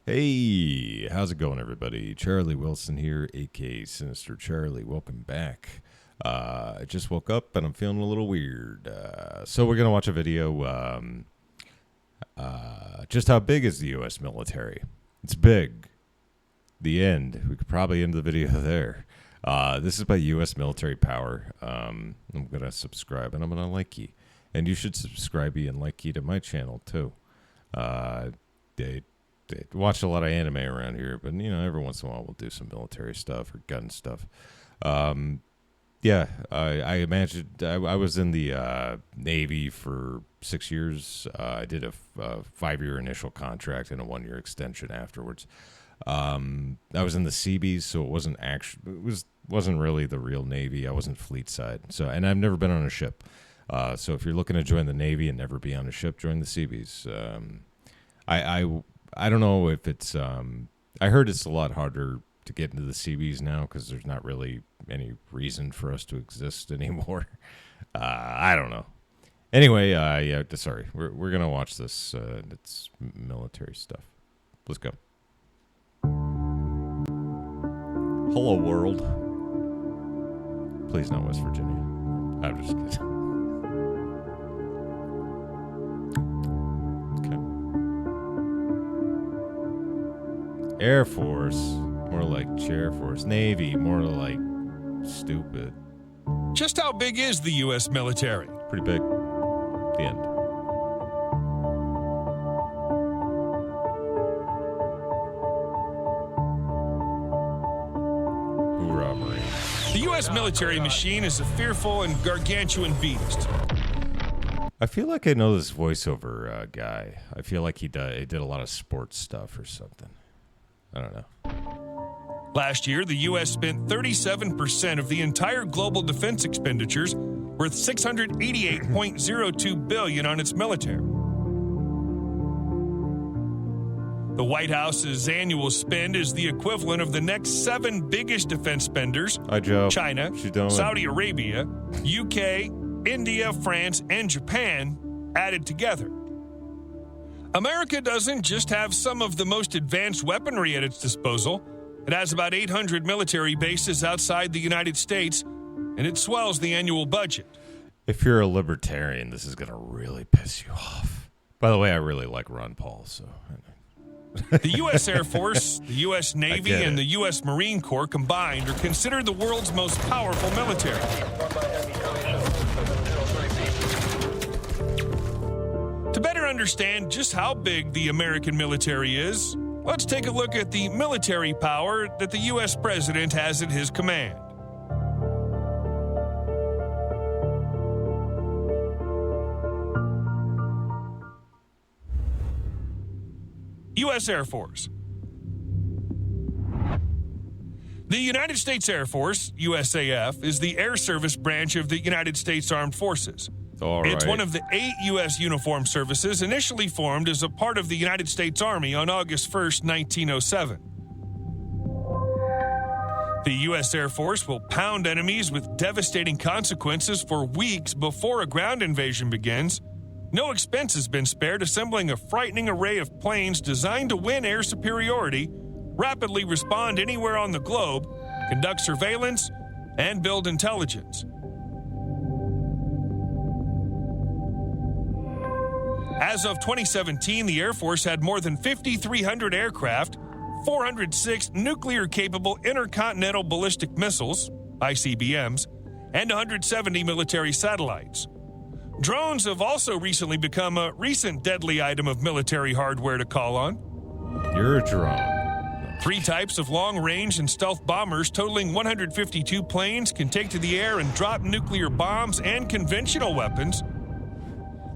Hey, how's it going, everybody? Charlie Wilson here, aka Sinister Charlie. Welcome back. I just woke up and I'm feeling a little weird. So we're gonna watch a video. Just how big is the U.S. military? It's big. The end. We could probably end the video there. This is by U.S. Military Power. I'm gonna subscribe and I'm gonna like ye, and you should subscribe ye and like ye to my channel too. They watch a lot of anime around here, but every once in a while we'll do some military stuff or gun stuff. I imagined I was in the Navy for 6 years. I did a 5-year initial contract and a 1-year extension afterwards. I was in the Seabees, so it wasn't really the real Navy. I wasn't fleet side, and I've never been on a ship. So if you're looking to join the Navy and never be on a ship, join the Seabees. I don't know if it's. I heard it's a lot harder to get into the Seabees now because there's not really any reason for us to exist anymore. I don't know. Anyway, sorry. We're gonna watch this. It's military stuff. Let's go. Hello, world. Please, not West Virginia. I'm just kidding. Air Force, more like Chair Force. Navy, more like stupid. Just how big is the U.S. military? Pretty big. The end. Hoorah, Marines. The U.S. military machine is a fearful and gargantuan beast. I feel like I know this voiceover guy. I feel like he did a lot of sports stuff or something. I don't know. Last year, the U.S. spent 37% of the entire global defense expenditures, worth $688.02 billion on its military. The White House's annual spend is the equivalent of the next 7 biggest defense spenders: Hi, Joe. China, Saudi Arabia, UK, India, France, and Japan added together. America doesn't just have some of the most advanced weaponry at its disposal. It has about 800 military bases outside the United States, and it swells the annual budget. If you're a libertarian, this is going to really piss you off. By the way, I really like Ron Paul, so... The U.S. Air Force, the U.S. Navy, and the U.S. Marine Corps combined are considered the world's most powerful military. To better understand just how big the American military is, let's take a look at the military power that the U.S. president has at his command. U.S. Air Force. The United States Air Force, USAF, is the air service branch of the United States Armed Forces. It's one of the 8 U.S. uniformed services initially formed as a part of the United States Army on August 1st, 1907. The U.S. Air Force will pound enemies with devastating consequences for weeks before a ground invasion begins. No expense has been spared assembling a frightening array of planes designed to win air superiority, rapidly respond anywhere on the globe, conduct surveillance, and build intelligence. As of 2017, the Air Force had more than 5,300 aircraft, 406 nuclear-capable intercontinental ballistic missiles, ICBMs, and 170 military satellites. Drones have also recently become a recent deadly item of military hardware to call on. You're a drone. 3 types of long-range and stealth bombers totaling 152 planes can take to the air and drop nuclear bombs and conventional weapons.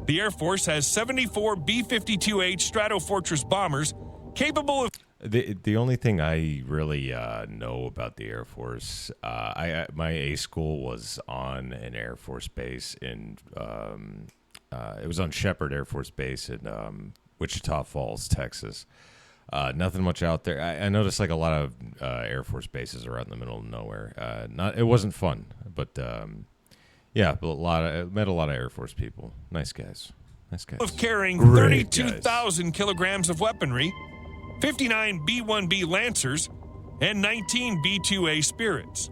The Air Force has 74 B-52H Stratofortress bombers capable of... The only thing I really know about the Air Force, my A school was on an Air Force base in... it was on Shepherd Air Force Base in Wichita Falls, Texas. Nothing much out there. I noticed like a lot of Air Force bases are out in the middle of nowhere. It wasn't fun, but... yeah, but met a lot of Air Force people. Nice guys. Of carrying 32,000 kilograms of weaponry, 59 B-1B Lancers, and 19 B-2A Spirits.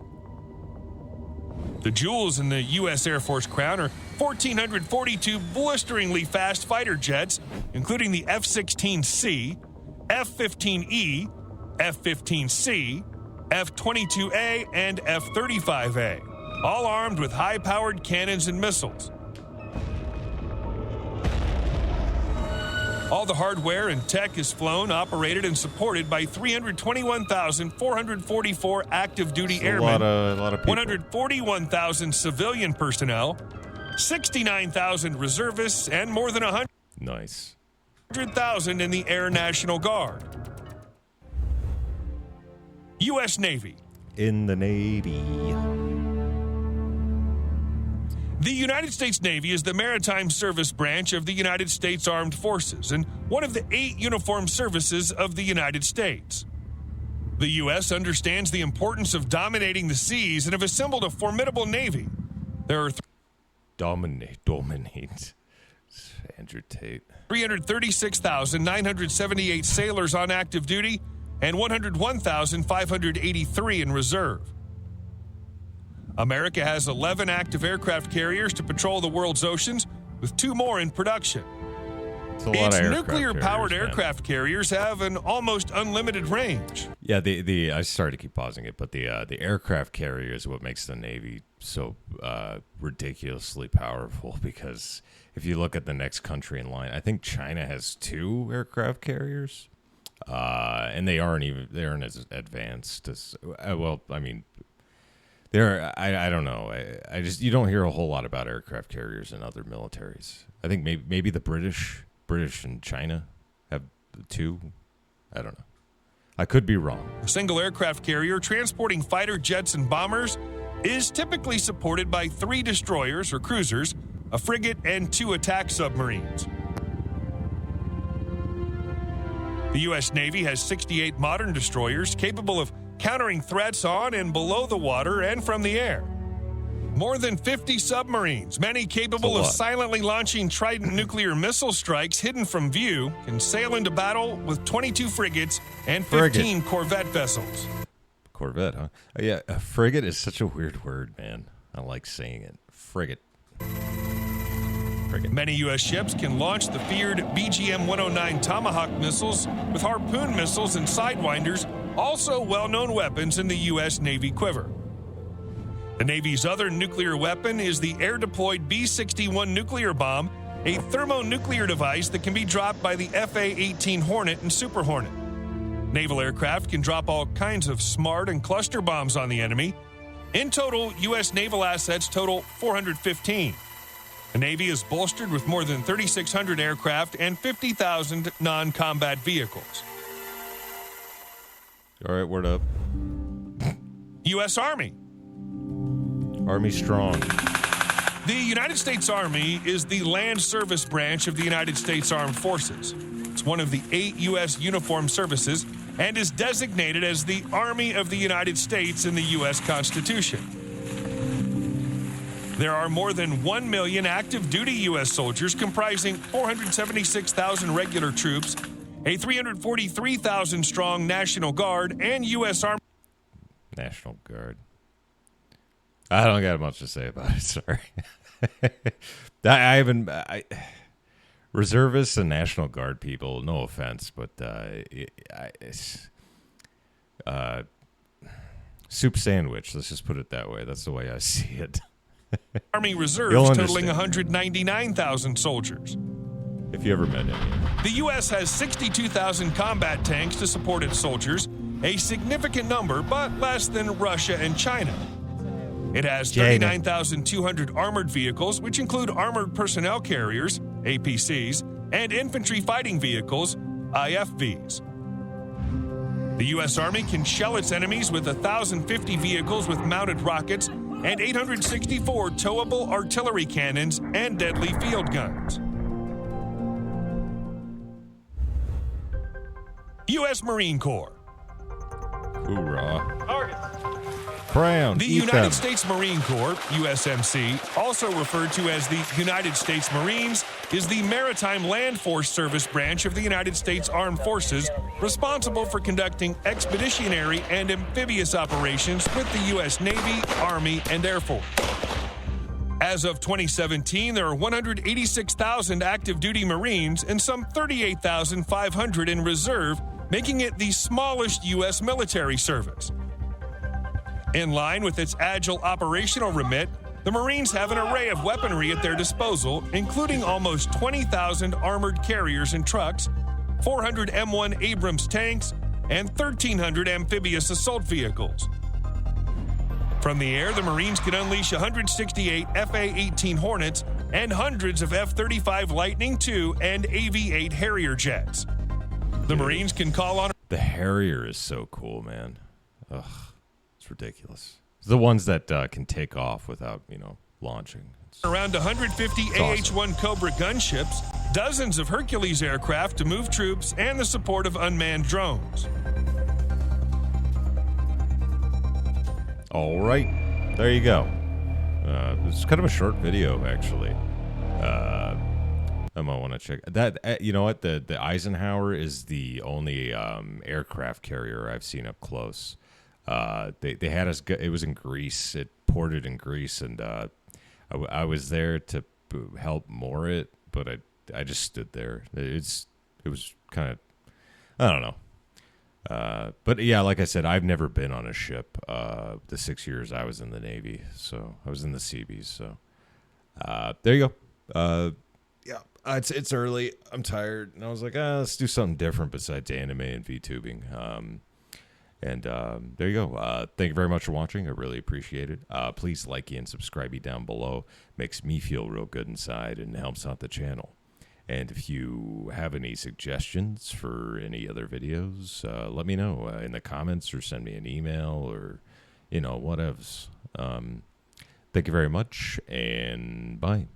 The jewels in the U.S. Air Force crown are 1,442 blisteringly fast fighter jets, including the F-16C, F-15E, F-15C, F-22A, and F-35A, all armed with high-powered cannons and missiles. All the hardware and tech is flown, operated, and supported by 321,444 active-duty airmen, A lot of people. 141,000 civilian personnel, 69,000 reservists, and more than Nice. 100,000 in the Air National Guard. U.S. Navy. In the Navy. The United States Navy is the maritime service branch of the United States Armed Forces and one of the 8 uniformed services of the United States. The U.S. understands the importance of dominating the seas and have assembled a formidable navy. There are Dominate. Andrew Tate. 336,978 sailors on active duty and 101,583 in reserve. America has 11 active aircraft carriers to patrol the world's oceans, with 2 more in production. It's a lot Its of aircraft nuclear-powered carriers, man. aircraft carriers have an almost unlimited range. Yeah, the I started to keep pausing it, but the aircraft carrier is what makes the Navy so ridiculously powerful. Because if you look at the next country in line, I think China has 2 aircraft carriers, and they aren't as advanced as well. I mean, I don't know. I just you don't hear a whole lot about aircraft carriers in other militaries. I think maybe the British and China have 2. I don't know. I could be wrong. A single aircraft carrier transporting fighter jets and bombers is typically supported by 3 destroyers or cruisers, a frigate, and 2 attack submarines. The U.S. Navy has 68 modern destroyers capable of countering threats on and below the water and from the air. More than 50 submarines, many capable of silently launching Trident nuclear missile strikes hidden from view, can sail into battle with 22 frigates and 15 corvette vessels. Corvette, huh? Yeah, a frigate is such a weird word, man. I like saying it. Frigate. Many U.S. ships can launch the feared BGM-109 Tomahawk missiles with Harpoon missiles and Sidewinders, also well-known weapons in the U.S. Navy quiver. The Navy's other nuclear weapon is the air-deployed B-61 nuclear bomb, a thermonuclear device that can be dropped by the FA-18 Hornet and Super Hornet. Naval aircraft can drop all kinds of smart and cluster bombs on the enemy. In total, U.S. naval assets total 415. The Navy is bolstered with more than 3,600 aircraft and 50,000 non-combat vehicles. All right, word up. U.S. Army. Army strong. The United States Army is the land service branch of the United States Armed Forces. It's one of the 8 U.S. uniformed services and is designated as the Army of the United States in the U.S. Constitution. There are more than 1 million active duty U.S. soldiers, comprising 476,000 regular troops, a 343,000 strong National Guard, and U.S. Army. National Guard. I don't got much to say about it. Sorry. I haven't. Reservists and National Guard people. No offense, but soup sandwich. Let's just put it that way. That's the way I see it. Army reserves totaling 199,000 soldiers. If you ever met any. The U.S. has 62,000 combat tanks to support its soldiers, a significant number, but less than Russia and China. It has 39,200 armored vehicles, which include armored personnel carriers, APCs, and infantry fighting vehicles, IFVs. The U.S. Army can shell its enemies with 1,050 vehicles with mounted rockets and 864 towable artillery cannons and deadly field guns. U.S. Marine Corps. Hoorah. Brown. The United States Marine Corps, USMC, also referred to as the United States Marines, is the Maritime Land Force Service branch of the United States Armed Forces, responsible for conducting expeditionary and amphibious operations with the U.S. Navy, Army, and Air Force. As of 2017, there are 186,000 active duty Marines and some 38,500 in reserve, making it the smallest U.S. military service. In line with its agile operational remit, the Marines have an array of weaponry at their disposal, including almost 20,000 armored carriers and trucks, 400 M1 Abrams tanks, and 1,300 amphibious assault vehicles. From the air, the Marines can unleash 168 FA-18 Hornets and hundreds of F-35 Lightning II and AV-8 Harrier jets. The Marines can call on... The Harrier is so cool, man. Ugh, it's ridiculous. It's the ones that can take off without, launching. Around 150 AH-1 Cobra gunships, dozens of Hercules aircraft to move troops, and the support of unmanned drones. All right, there you go. It's kind of a short video, actually. I might want to check that. You know what? The Eisenhower is the only aircraft carrier I've seen up close. They had us. It was in Greece. It ported in Greece, and I was there to help moor it, but I just stood there. It was kind of, I don't know. But yeah, like I said, I've never been on a ship. The 6 years I was in the Navy, so I was in the Seabees. So there you go. Yeah, it's early. I'm tired, and I was like, let's do something different besides anime and VTubing. And there you go. Thank you very much for watching. I really appreciate it. Please like and subscribe down below. Makes me feel real good inside and helps out the channel. And if you have any suggestions for any other videos, let me know in the comments or send me an email or, whatevs. Thank you very much, and bye.